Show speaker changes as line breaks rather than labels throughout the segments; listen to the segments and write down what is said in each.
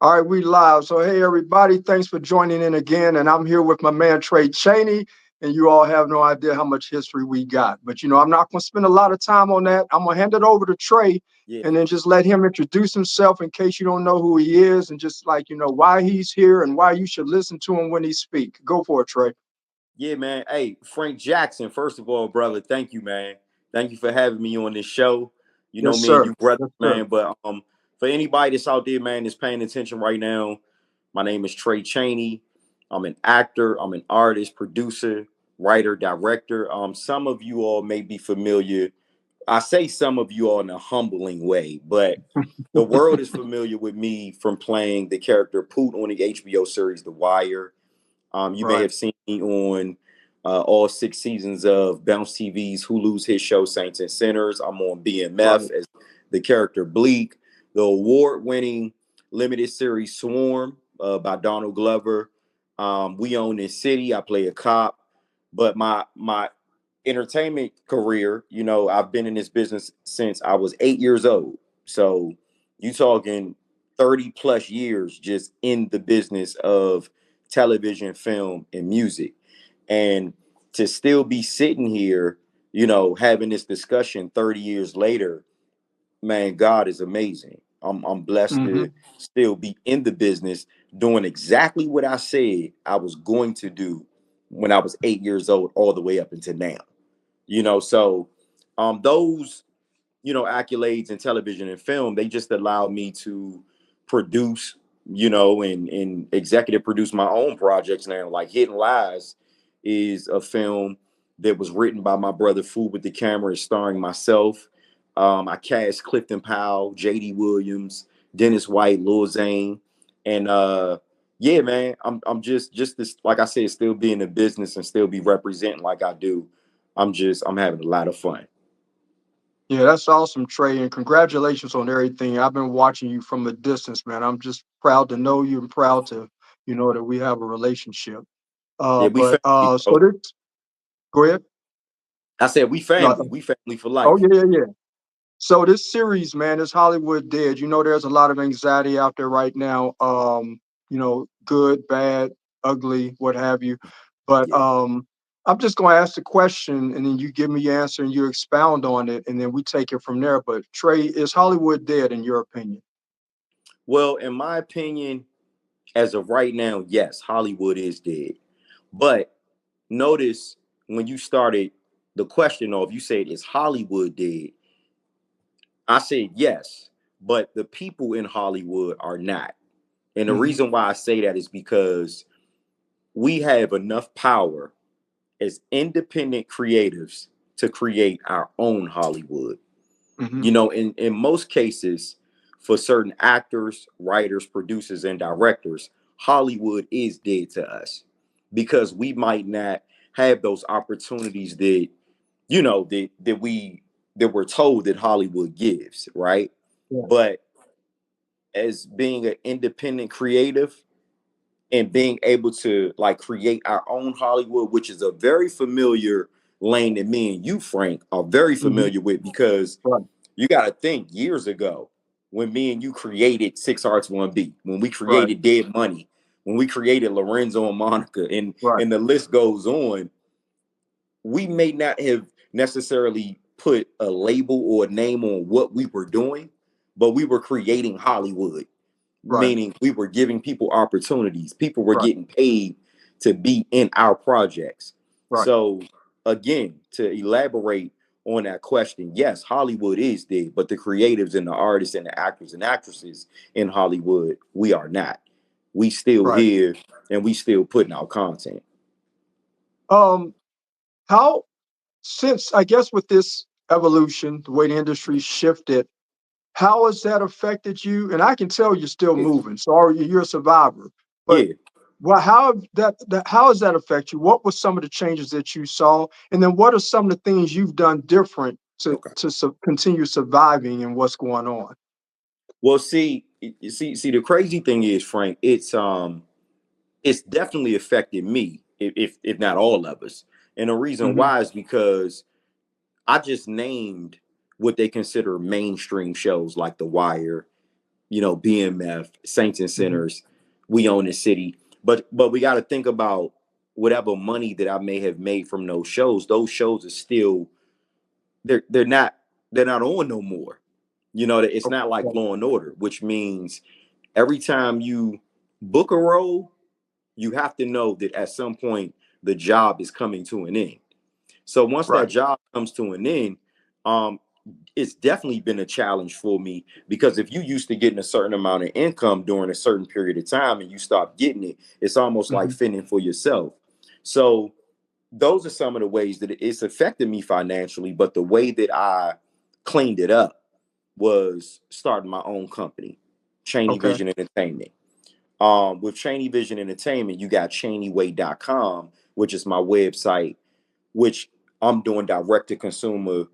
All right, we live. So, hey, everybody, thanks for joining in again. And I'm here with my man, Chaney. And you all have no idea how much history we got. But, I'm not going to spend a lot of time on that. I'm going to hand it over to Trey
Yeah,
and then just let him introduce himself in case you don't know who he is and just why he's here and why you should listen to him when he speak. Go for it, Trey.
yeah, man. Hey, Frank Jackson, first of all, brother, thank you, man. Thank you for having me on this show. You know
Yes,
me and
sir.
you, brother,
Yes, sir.
man. But for anybody that's out there, man, that's paying attention right now, my name is Trey Chaney. I'm an actor, I'm an artist, producer, writer, director. Some of you all may be familiar. I say some of you all in a humbling way, but the world is familiar with me from playing the character Poot on the HBO series The Wire. You may
Right.
have seen me on all 6 seasons of Bounce TV's Hulu's hit show Saints and Sinners. I'm on BMF
Right.
as the character Bleak, the award-winning limited series Swarm by Donald Glover. We Own This City. I play a cop, but my entertainment career, I've been in this business since I was 8 years old. So you talking 30 plus years just in the business of television, film, and music. And to still be sitting here, having this discussion 30 years later, man, God is amazing. I'm blessed
Mm-hmm.
to still be in the business doing exactly what I said I was going to do when I was 8 years old, all the way up until now. So those accolades in television and film, they just allowed me to produce, and executive produce my own projects now. Like Hidden Lies is a film that was written by my brother Food with the Camera, starring myself. I cast Clifton Powell, JD Williams, Dennis White, Lil Zane. And yeah, man, I'm just this, like I said, still be in the business and still be representing like I do. I'm having a lot of fun.
Yeah, that's awesome, Trey, and congratulations on everything. I've been watching you from a distance, man. I'm just proud to know you and proud to, that we have a relationship.
Yeah, we
But
family,
so
bro.
this, go ahead.
I said we
No,
family. We family for
oh
life.
yeah, yeah, yeah. So this series, man, is Hollywood Dead. There's a lot of anxiety out there right now. Good, bad, ugly, what have you. But
Yeah.
I'm just going to ask the question, and then you give me your answer, and you expound on it, and then we take it from there. But Trey, is Hollywood dead in your opinion?
Well, in my opinion, as of right now, yes, Hollywood is dead. But notice when you started the question off, you said, is Hollywood dead? I said yes, but the people in Hollywood are not. And the
Hmm.
reason why I say that is because we have enough power as independent creatives to create our own Hollywood.
Hmm.
In most cases, for certain actors, writers, producers, and directors, Hollywood is dead to us because we might not have those opportunities that we're told that Hollywood gives, right?
Yeah.
But as being an independent creative and being able to like create our own Hollywood, which is a very familiar lane that me and you, Frank, are very
Hmm.
familiar with because
Right.
you got to think years ago when me and you created Six Arts One Beat, when we
Right.
created Dead Money, when we created Lorenzo and Monica, and
Right.
and the list goes on. We may not have necessarily put a label or a name on what we were doing, but we were creating Hollywood,
Right.
meaning we were giving people opportunities. People were
Right.
getting paid to be in our projects.
Right.
So, again, to elaborate on that question, yes, Hollywood is dead, but the creatives and the artists and the actors and actresses in Hollywood, we are not. We still
Right.
here and we still putting out content.
Um, how since I guess with this evolution, the way the industry shifted, how has that affected you? And I can tell you're still
Yeah.
moving, so you're a survivor. But
Yeah.
well, how has that affect you? What were some of the changes that you saw, and then what are some of the things you've done different to
Okay.
continue surviving and what's going on?
Well, see, the crazy thing is, Frank, it's definitely affected me, if not all of us. And the reason
Hmm.
why is because I just named what they consider mainstream shows like The Wire, BMF, Saints and
Mhm.
Sinners, We Own the City. But we got to think about whatever money that I may have made from those shows. Those shows are still they're not on no more. It's not like
Okay.
Law and Order, which means every time you book a role, you have to know that at some point the job is coming to an end. So once that
Right.
job comes to an end, um, it's definitely been a challenge for me, because if you used to getting a certain amount of income during a certain period of time and you stop getting it, it's almost like
Mhm.
fending for yourself. So those are some of the ways that it's affected me financially. But the way that I cleaned it up was starting my own company, Chaney
Okay.
Vision Entertainment. With Chaney Vision Entertainment, you got ChaneyWay.com, which is my website, which I'm doing direct to consumer,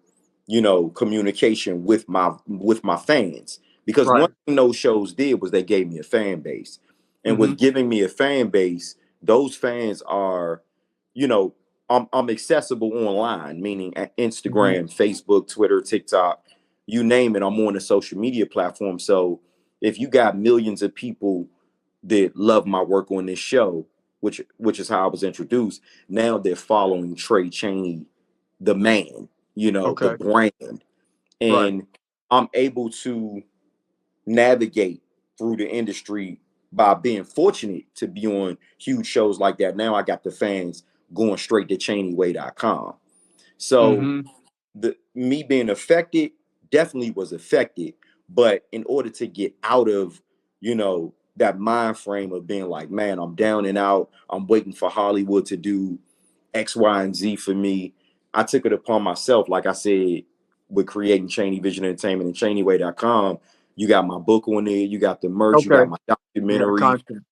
communication with my fans. Because one
Right.
thing those shows did was they gave me a fan base. And with
Mhm.
giving me a fan base, those fans are, you know, I'm accessible online, meaning at
Mhm.
Instagram, Facebook, Twitter, TikTok, you name it, I'm on a social media platform. So if you got millions of people that love my work on this show, which is how I was introduced, now they're following Trey Chaney, the man, the
Okay.
brand.
Right.
And I'm able to navigate through the industry by being fortunate to be on huge shows like that. Now I got the fans going straight to ChaneyWay.com. So
Mhm.
the me being affected definitely was affected, but in order to get out of that mind frame of being like, man, I'm down and out, I'm waiting for Hollywood to do X, Y, and Z for me, I took it upon myself, like I said, with creating Chaney Vision Entertainment and ChaneyWay.com. You got my book on there, you got the merch, you
Okay.
got my
You got
documentary.
content.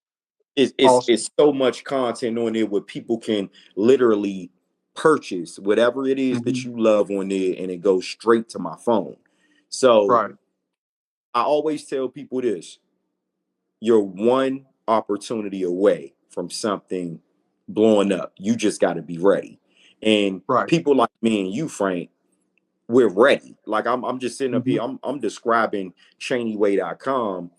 It's
Awesome.
so much content on there where people can literally purchase whatever it is that
Mhm.
you love on there, and it goes straight to my phone. So
Right.
I always tell people this: you're one opportunity away from something blowing up. You just got to be ready. And
Right.
people like me and you, Frank, we're ready. Like I'm just sitting up
Mhm.
here, I'm describing ChaneyWay.com.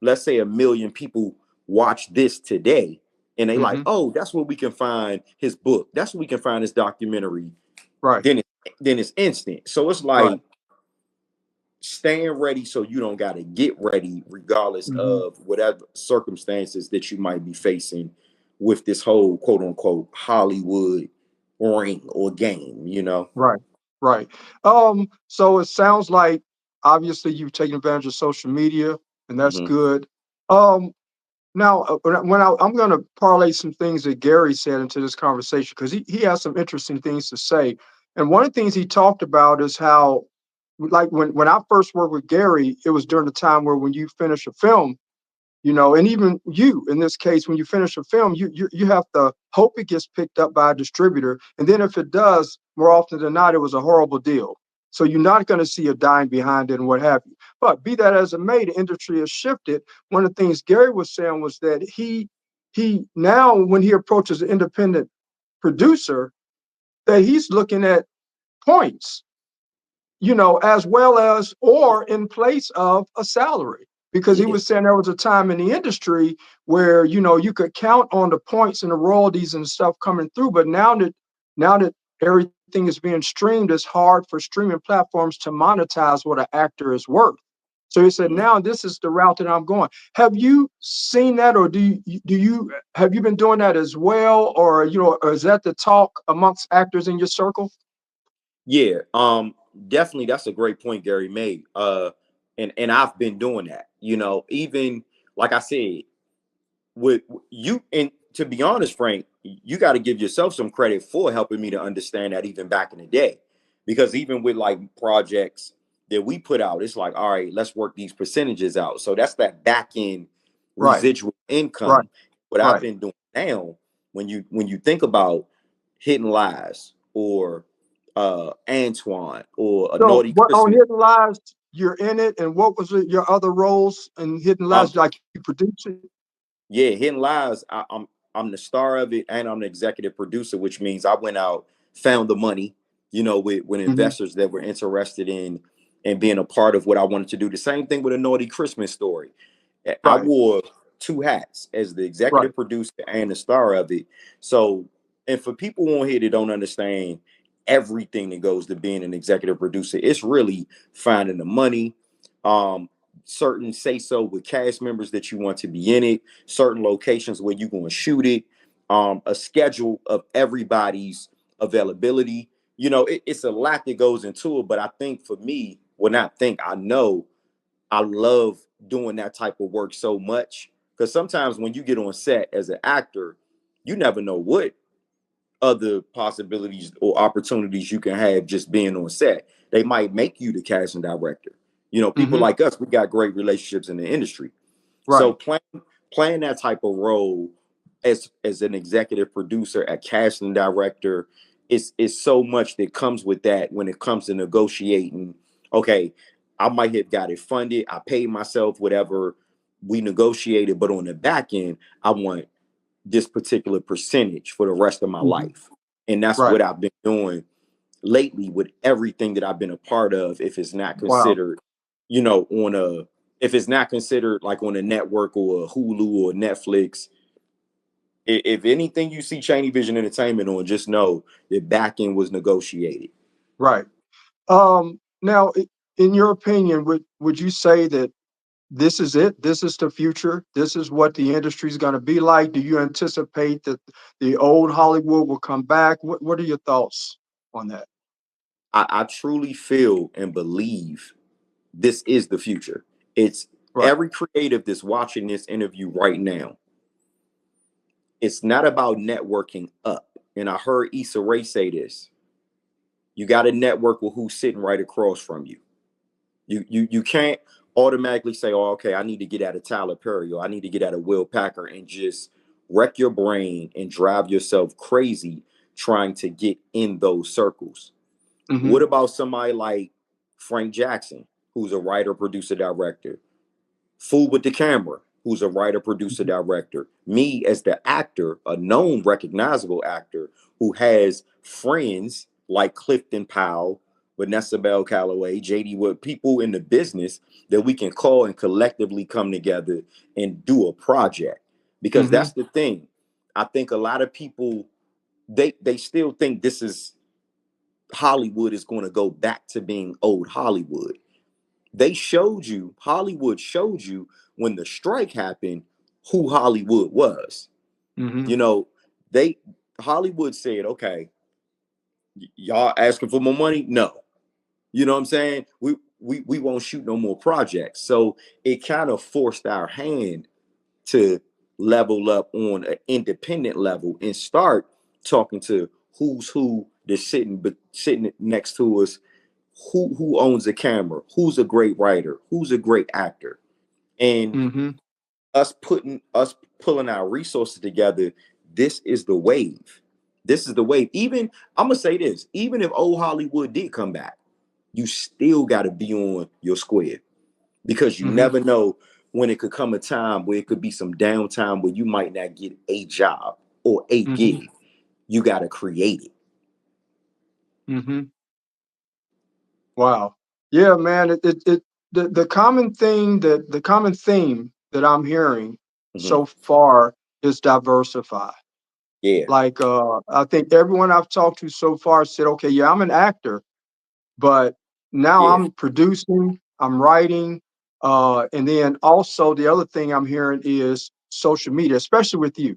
Let's say 1 million people watch this today, and they like,
Mhm.
oh, that's where we can find his book. That's where we can find his documentary.
Right.
Then it's instant. So it's
Right.
like staying ready so you don't got to get ready, regardless
Mhm.
of whatever circumstances that you might be facing with this whole quote unquote Hollywood ring or game.
Right. Right. So it sounds like obviously you've taken advantage of social media, and that's
Hmm.
good. Um, Now, I'm going to parlay some things that Gary said into this conversation, because he has some interesting things to say. And one of the things he talked about is how, like when I first worked with Gary, it was during the time where when you finish a film, and even you in this case, when you finish a film, you have to hope it gets picked up by a distributor, and then if it does, more often than not, it was a horrible deal. So you're not going to see a dime behind it and what have you. But be that as it may, the industry has shifted. One of the things Gary was saying was that he now, when he approaches an independent producer, that he's looking at points, as well as or in place of a salary. Because he
Yeah.
was saying there was a time in the industry where, you could count on the points and the royalties and stuff coming through. But now that everything is being streamed, it's hard for streaming platforms to monetize what an actor is worth. So he said,
Mhm.
now this is the route that I'm going. Have you seen that, or do you have you been doing that as well, or is that the talk amongst actors in your circle?
Yeah, definitely that's a great point Gary made. And I've been doing that. Even like I said, with you, and to be honest, Frank, you got to give yourself some credit for helping me to understand that even back in the day. Because even with like projects that we put out, it's like, all right, let's work these percentages out. So that's that back end
Right,
residual
right,
income. What I've
right.
been doing now, when you think about Hidden Lies or Antoine or A
So
Naughty
what on
Christmas.
Hidden Lives, you're in it, and what was it, your other roles in Hidden
Um,
Lives? Like you produce it?
yeah, Hidden Lies. I'm the star of it, and I'm the executive producer, which means I went out, found the money, with
Mhm.
investors that were interested in and being a part of what I wanted to do. The same thing with A Naughty Christmas Story. I
Right.
wore two hats as the
Right.
executive producer and the star of it. So, and for people on here that don't understand everything that goes to being an executive producer, it's really finding the money, um, certain say so with cast members that you want to be in it, certain locations where you're going to shoot it, a schedule of everybody's availability. You know, it's a lot that goes into it. But I think for me, well, not think, I know I love doing that type of work so much, because sometimes when you get on set as an actor, you never know what other possibilities or opportunities you can have just being on set. They might make you the casting director. You know, people
Mm-hmm.
like us, we got great relationships in the industry. So
Right.
playing that type of role as an executive producer, a casting director, is so much that comes with that when it comes to negotiating. Okay, I might have got it funded, I paid myself, whatever we negotiated, but on the back end, I want this particular percentage for the rest of my
Mm-hmm.
life. And that's
Right.
what I've been doing lately with everything that I've been a part of. If it's not
Wow.
considered, on a, if it's not considered like on a network or a Hulu or Netflix, if anything you see Chaney Vision Entertainment on, just know that back end was negotiated.
Right. Now, in your opinion, would you say that this is it? This is the future. This is what the industry is going to be like. Do you anticipate that the old Hollywood will come back? What are your thoughts on that?
I truly feel and believe this is the future. It's
Right.
every creative that's watching this interview right now. It's not about networking up. And I heard Issa Rae say this. You got to network with who's sitting right across from you. You can't automatically say, "Oh, okay, I need to get out of Tyler Perry or I need to get out of Will Packer," and just wreck your brain and drive yourself crazy trying to get in those circles.
Mm-hmm.
What about somebody like Frank Jackson, who's a writer, producer, director? Fool with the Camera, who's a writer, producer, director. Me as the actor, a known, recognizable actor who has friends like Clifton Powell, Vanessa Bell Calloway, JD Wood, people in the business that we can call and collectively come together and do a project. Because
Mm-hmm.
that's the thing. I think a lot of people, they still think this is Hollywood is going to go back to being old Hollywood. Hollywood showed you when the strike happened who Hollywood was.
Mm-hmm.
You know, they Hollywood said, okay, y'all asking for more money? No. You know what I'm saying? We won't shoot no more projects. So it kind of forced our hand to level up on an independent level and start talking to who's who that's sitting next to us, who owns a camera, who's a great writer, who's a great actor. And
Mm-hmm.
us pulling our resources together, this is the wave. This is the wave. Even I'm gonna say this, even if old Hollywood did come back, you still gotta be on your square, because you
Mm-hmm.
never know when it could come a time where it could be some downtime where you might not get a job or a
Mm-hmm.
gig. You gotta create it.
Mm-hmm. Wow. Yeah, man. The common thing that the common theme that I'm hearing
Mhm.
so far is diversify.
Yeah,
Like I think everyone I've talked to so far said, okay, yeah, I'm an actor, but now
yeah.
I'm producing, I'm writing, and then also the other thing I'm hearing is social media, especially with you.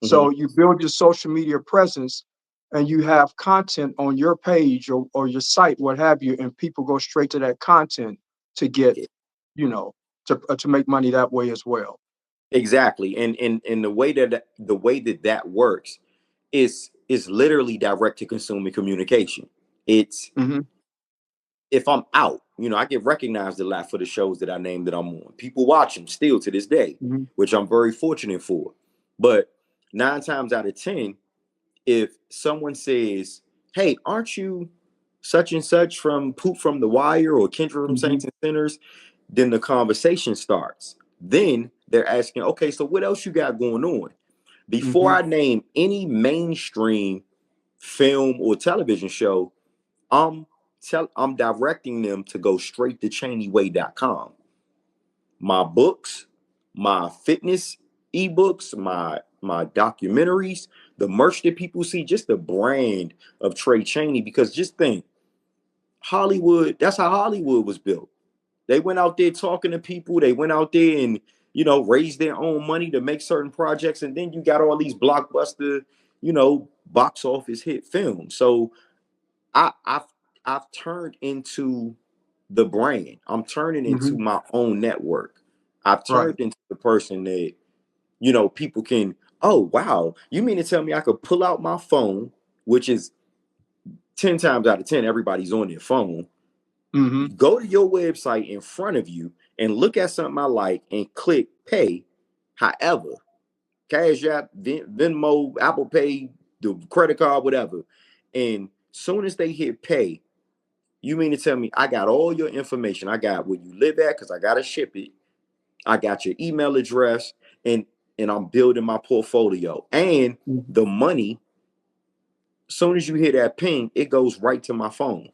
Mhm.
So you build your social media presence and you have content on your page or your site, what have you, and people go straight to that content to get,
Yeah.
to make money that way as well.
Exactly. And the way that works is literally direct to consumer communication. It's
Hmm.
if I'm out, I get recognized a lot for the shows that I name that I'm on. People watch them still to this day,
Hmm.
which I'm very fortunate for. But 9 times out of 10, if someone says, "Hey, aren't you such and such from Poop from the Wire or Kendra from
Hmm.
Saints and Sinners?" Then the conversation starts. Then they're asking, "Okay, so what else you got going on?" Before
Hmm.
I name any mainstream film or television show, I'm I'm directing them to go straight to ChaneyWay.com. My books, my fitness ebooks, my documentaries, the merch that people see, just the brand of Trey Chaney. Because just think, Hollywood, that's how Hollywood was built. They went out there talking to people. They went out there and, raised their own money to make certain projects. And then you got all these blockbuster, box office hit films. So I've turned into the brand. I'm turning into
Hmm.
my own network. I've
Right.
turned into the person that, people can, oh, wow. You mean to tell me I could pull out my phone, which is 10 times out of 10, everybody's on their phone,
Hmm.
go to your website in front of you and look at something I like and click pay. However, Cash App, Venmo, Apple Pay, the credit card, whatever. And soon as they hit pay, you mean to tell me I got all your information? I got where you live at because I got to ship it. I got your email address, and I'm building my portfolio. And the money, soon as you hear that ping, it goes right to my phone.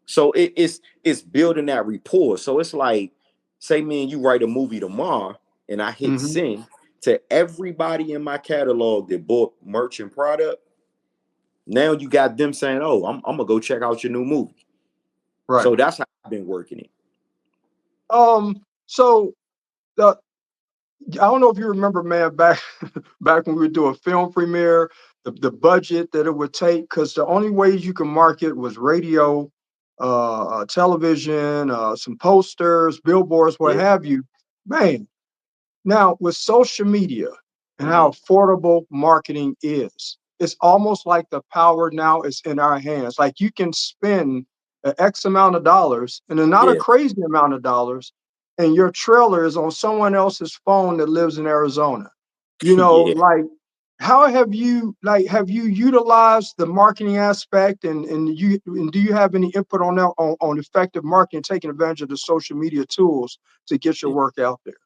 So it's building that rapport. So it's like, say me and you write a movie tomorrow, and I hit
Hmm.
send to everybody in my catalog that bought merch and product. Now you got them saying, "Oh, I'm gonna go check out your new movie."
Right.
So that's how I've been working it.
So the I don't know if you remember, man, back back when we would do a film premiere, the budget that it would take, because the only ways you can market was radio, television, some posters, billboards, what
Yeah.
have you. Man, now, with social media and
Mm-hmm.
how affordable marketing is, it's almost like the power now is in our hands. Like you can spend an X amount of dollars and then not a
Yeah.
crazy amount of dollars, and your trailer is on someone else's phone that lives in Arizona.
Yeah.
Like how have you utilized the marketing aspect and do you have any input on that on effective marketing, taking advantage of the social media tools to get your work out there?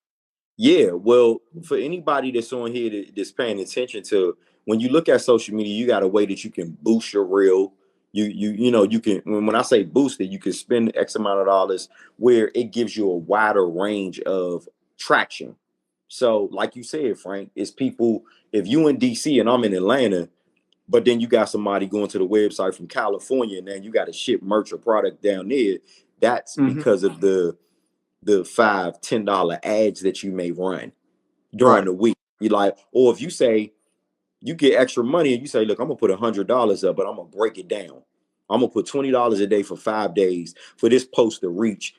Yeah, well, for anybody that's on here that's paying attention to, when you look at social media, you got a way that you can boost your reel. You can, when I say boost it, you can spend X amount of dollars where it gives you a wider range of traction. So, like you said, Frank, it's people. If you in DC and I'm in Atlanta, but then you got somebody going to the website from California, and then you got to ship merch or product down there. That's
Mhm.
because of the $5, $10 ads that you may run during
Right.
the week. You like, or if you say you get extra money and you say, look, I'm gonna put $100 up, but I'm gonna break it down. I'm gonna put $20 a day for 5 days for this post to reach.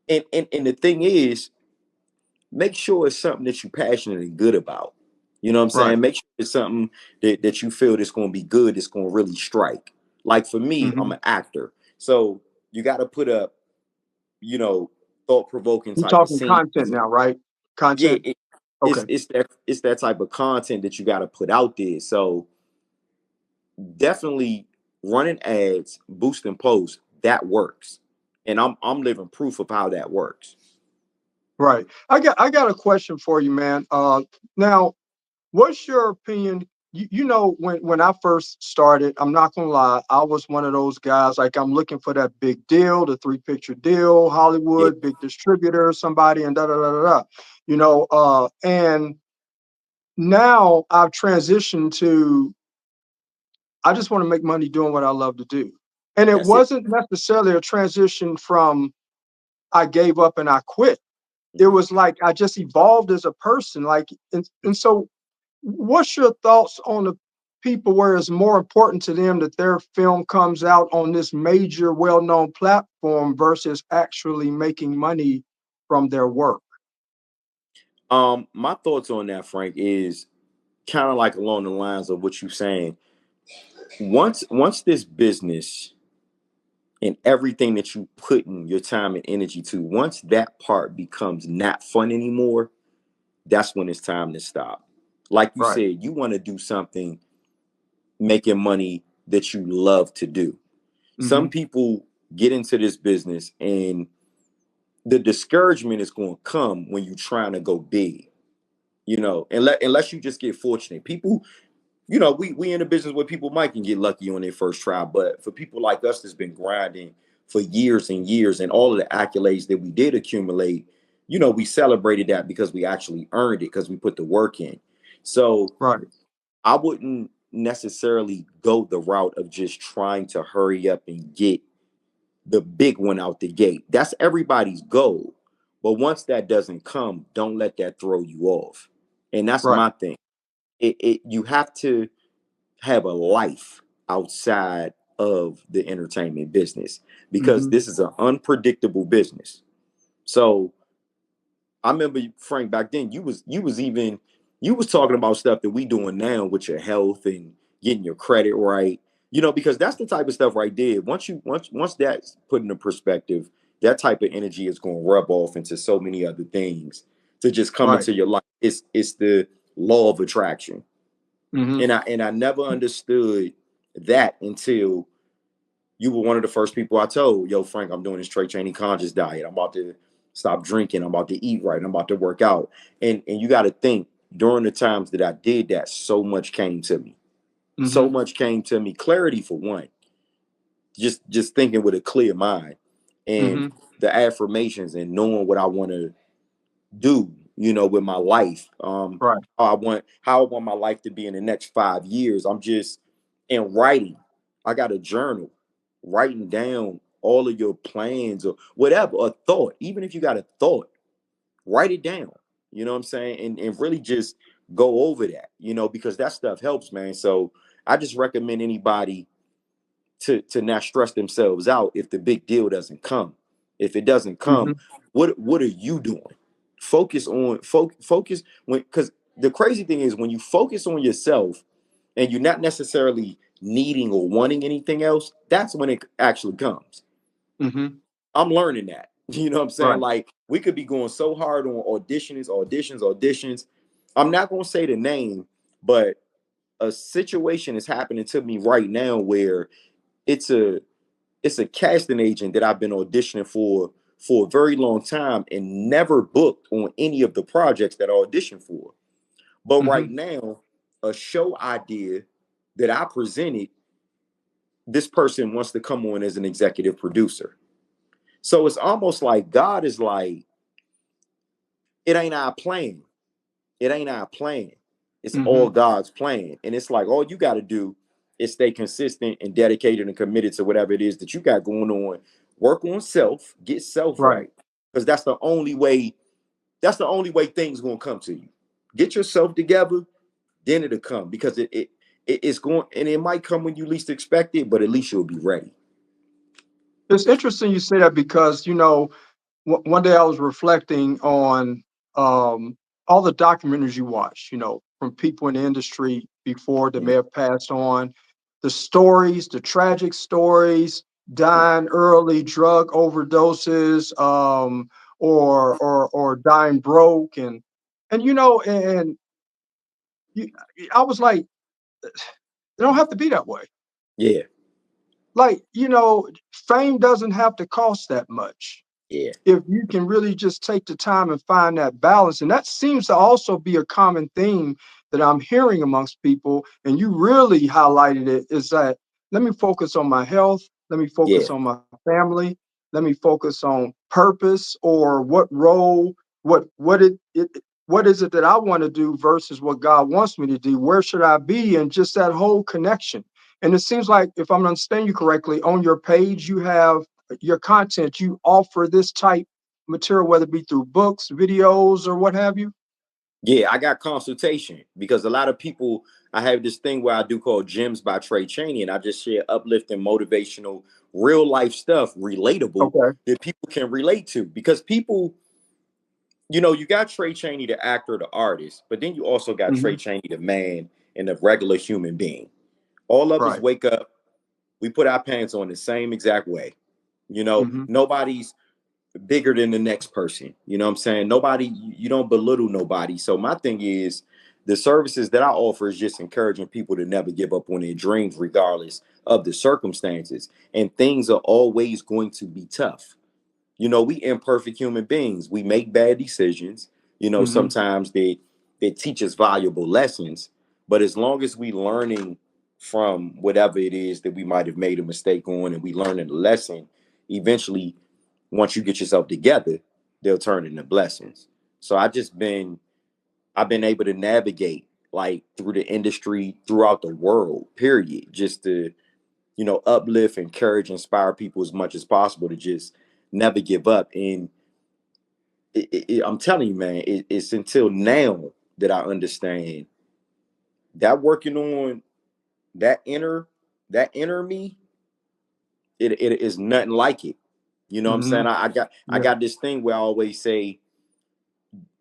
And the thing is, make sure it's something that you're passionate and good about. You know what I'm
Right.
saying? Make sure it's something that you feel that's gonna be good, that's gonna really strike. Like for me, I'm
Mhm.
an actor. So you gotta put up, you know, thought-provoking
You're
type of
talking
scenes.
content now, right?
Yeah,
Content? Okay.
it's that type of content that you got to put out there. So definitely running ads, boosting posts, that works, and I'm living proof of how that works.
Right. I got a question for you, man. Now, what's your opinion? When I first started, I'm not gonna lie, I was one of those guys, like I'm looking for that big deal, the three-picture deal,
Yeah,
Hollywood, big distributor, somebody, and da da da da da. And now I've transitioned to I just want to make money doing what I love to do. And it
that's it.
wasn't necessarily a transition from I gave up and I quit. It
Mhm.
was like I just evolved as a person. And so what's your thoughts on the people where it's more important to them that their film comes out on this major, well-known platform versus actually making money from their work?
My thoughts on that, Frank, is kind of like along the lines of what you're saying. Once this business and everything that you put in your time and energy to, once that part becomes not fun anymore, that's when it's time to stop. Like you
Right.
said, you want to do something making money that you love to do. Some
Hmm.
people get into this business and the discouragement is going to come when you're trying to go big, unless you just get fortunate. People you know, we in a business where people might can get lucky on their first try, but for people like us that's been grinding for years and years, and all of the accolades that we did accumulate, you know, we celebrated that because we actually earned it because we put the work in. So
Right.
I wouldn't necessarily go the route of just trying to hurry up and get the big one out the gate. That's everybody's goal. But once that doesn't come, don't let that throw you off. And that's
Right.
my thing. You have to have a life outside of the entertainment business, because
Mm-hmm.
this is an unpredictable business. So I remember, Frank, back then you was talking about stuff that we doing now with your health and getting your credit right. You know, because that's the type of stuff right there. Once that's put into perspective, that type of energy is going to rub off into so many other things to just come
Right.
into your life. It's the law of attraction.
Mm-hmm.
And I never understood that until you were one of the first people I told, yo, Frank, I'm doing this Trey Chaney conscious diet. I'm about to stop drinking. I'm about to eat right. I'm about to work out. And you got to think, during the times that I did that, so much came to me.
Mm-hmm.
So much came to me. Clarity, for one. Just thinking with a clear mind. And
Mm-hmm.
the affirmations and knowing what I want to do, you know, with my life.
Right.
How I want my life to be in the next 5 years. I'm just in writing. I got a journal, writing down all of your plans or whatever, a thought. Even if you got a thought, write it down. You know what I'm saying? And really just go over that, you know, because that stuff helps, man. So I just recommend anybody to not stress themselves out if the big deal doesn't come. If it doesn't
Mm-hmm.
come, what are you doing? Focus when, because the crazy thing is when you focus on yourself and you're not necessarily needing or wanting anything else, that's when it actually comes.
Mm-hmm.
I'm learning that. You know what I'm saying?
Right.
Like, we could be going so hard on auditions. I'm not gonna say the name, but a situation is happening to me right now where it's a it's a casting agent that I've been auditioning for a very long time and never booked on any of the projects that I auditioned for. But
Mm-hmm.
right now, a show idea that I presented, this person wants to come on as an executive producer. So it's almost like God is like, it ain't our plan. It ain't our plan. It's all
Mm-hmm.
God's plan. And it's like, all you got to do is stay consistent and dedicated and committed to whatever it is that you got going on. Work on self, get self
Right.
right. Because that's the only way things gonna come to you. Get yourself together, then it'll come. Because it's going, and it might come when you least expect it, but at least you'll be ready.
It's interesting you say that because, one day I was reflecting on all the documentaries you watch, from people in the industry before that may have passed on, the stories, the tragic stories, dying early, drug overdoses, or dying broke, and you, I was like, they don't have to be that way.
Yeah,
Like, fame doesn't have to cost that much
yeah,
if you can really just take the time and find that balance. And that seems to also be a common theme that I'm hearing amongst people. And you really highlighted it, is that let me focus on my health. Let me
yeah,
focus on my family. Let me focus on purpose, or what role, what is it that I want to do versus what God wants me to do? Where should I be? And just that whole connection. And it seems like, if I'm understanding you correctly, on your page, you have your content, you offer this type material, whether it be through books, videos, or what have you?
yeah. I got consultation because a lot of people, I have this thing where I do called Gems by Trey Chaney, and I just share uplifting, motivational, real life stuff, relatable,
Okay.
that people can relate to. Because people, you got Trey Chaney, the actor, the artist, but then you also got Trey
Hmm.
Chaney, the man and the regular human being. All of us
Right.
wake up, we put our pants on the same exact way.
Hmm.
Nobody's bigger than the next person. You know what I'm saying? Nobody, you don't belittle nobody. So my thing is, the services that I offer is just encouraging people to never give up on their dreams, regardless of the circumstances. And things are always going to be tough. We imperfect human beings. We make bad decisions.
Hmm.
Sometimes they teach us valuable lessons. But as long as we learning from whatever it is that we might have made a mistake on, and we learning the lesson, eventually, once you get yourself together, they'll turn into blessings. So I've been able to navigate like through the industry, throughout the world, period, just to, uplift, encourage, inspire people as much as possible to just never give up. And I'm telling you, man, it's until now that I understand that working on that inner me, it is nothing like it. You know what I'm
Mm-hmm.
saying? I
Yeah.
got this thing where I always say,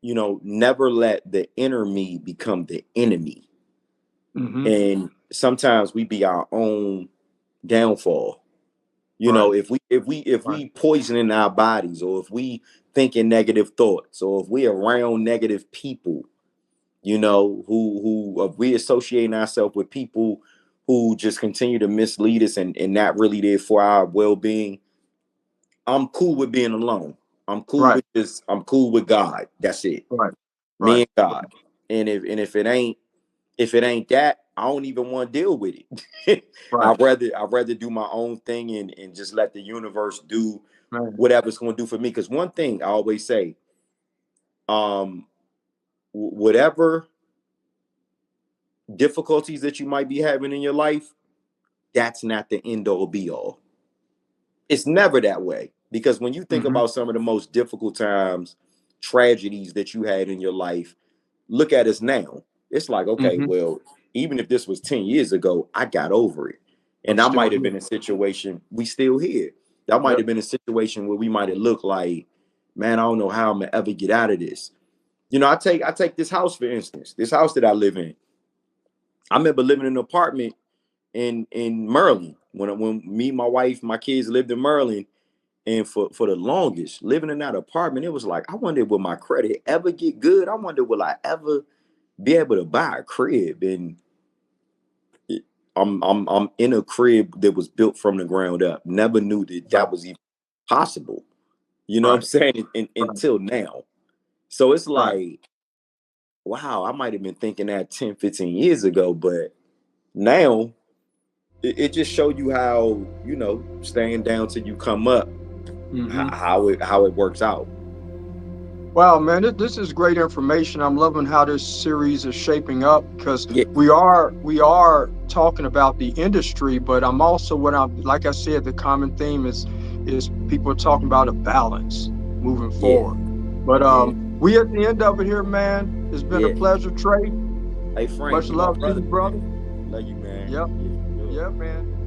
never let the inner me become the enemy.
Mm-hmm.
And sometimes we be our own downfall.
Right.
If
Right.
we poisoning our bodies, or if we thinking negative thoughts, or if we around negative people, who if we associating ourselves with people who just continue to mislead us, and not really there for our well-being, I'm cool with being alone.
Right.
I'm cool with God. That's it.
Right.
Me
Right.
and God. And if it ain't that, I don't even want to deal with it.
Right.
I'd rather do my own thing, and just let the universe do
Man.
whatever it's going to do for me. Because one thing I always say, whatever difficulties that you might be having in your life, that's not the end all be all. It's never that way. Because when you think
Mm-hmm.
about some of the most difficult times, tragedies that you had in your life, look at us now. It's like, okay,
Mm-hmm.
well, even if this was 10 years ago, I got over it.
I'm
And I
still
might have
here.
been in a situation, we still here. That might
Yep.
have been a situation where we might have looked like, man, I don't know how I'm gonna ever get out of this. I take this house, for instance, this house that I live in. I remember living in an apartment in Maryland when me, my wife, my kids lived in Maryland. And for the longest, living in that apartment, it was like, I wonder, will my credit ever get good? I wonder, will I ever be able to buy a crib? And I'm in a crib that was built from the ground up. Never knew that
Right.
was even possible. You know what I'm
Right.
saying?
Right.
Until now. So it's
Right.
like, wow, I might have been thinking that 10, 15 years ago, but now it just showed you how, staying down till you come up,
Mm-hmm.
how it works out.
Wow, man, this is great information. I'm loving how this series is shaping up because
Yeah,
we are talking about the industry, but I'm also what I'm like I said, the common theme is people are talking about a balance moving
yeah,
forward. But
yeah,
we at the end of it here, man. It's been a
yeah.
pleasure, Trey.
Hey Frank,
Much
you my
love to
brother,
you, brother.
man. Love you, man.
Yep,
Yeah, for
yep,
sure.
man.